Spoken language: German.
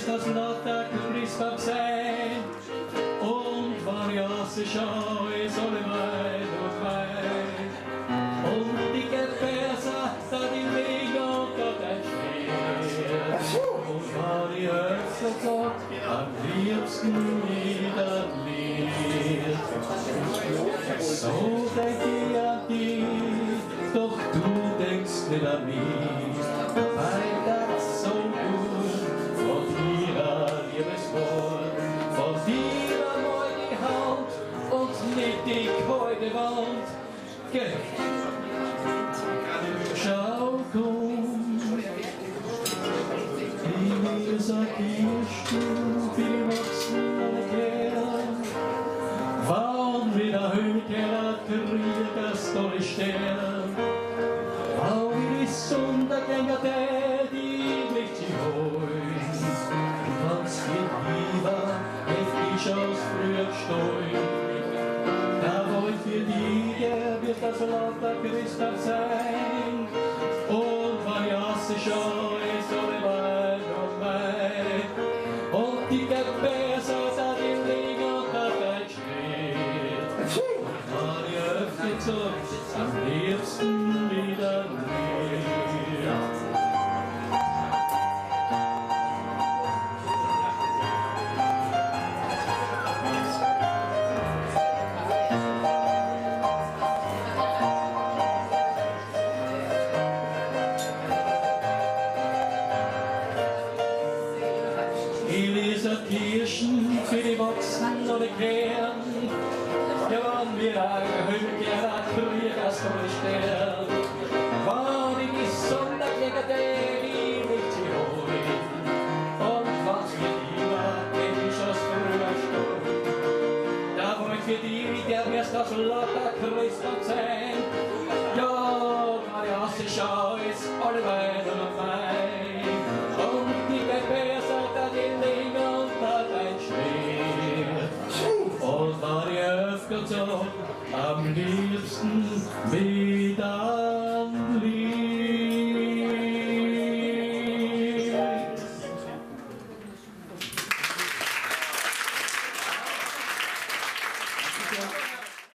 das lauter Christbaum sein. Und variasse Scheu soll weit und weit. Und die Gefäße, da die Wege unter dein Schwert. Und war die Öfter Gott am liebsten wieder lieb. So denk ich an dich, doch du denkst nicht an mich. Weil das so gut von dir Liebeswort, von dir einmal die Hand und nicht die kalte Wand. Geh, schau, komm, wie sag ich du, wie wachsen alle Kerl. Wann wieder Höhenkeller kriegst du die Sterne. Wann wie die Sondergänger die blickt die Heus. Wann's geht lieber, heft ich aus früher Steu. Da wollt für die, wird das lauter Christbaum sein. Und variasse Scheu soll weit und weit. Und die Gebärse, da die liegen unter dein Schwert. Und die öffnet so am liebsten wieder leer. Kirchen für die Wachsen oder Kern. Ja, wann wir Höhenkeller kriegst du die Sterne. Wann die Sonderkläger die nicht sie holen. Und was wir lieber, wenn ich aus früher Stunde. Da wollt für die, der wirst das lauter Christbaum sein. Ja, variasse Scheu ist alle weit und weit. Und die Gebärse, da die liegen unter dein Schwert. Und war die öfter so am liebsten wieder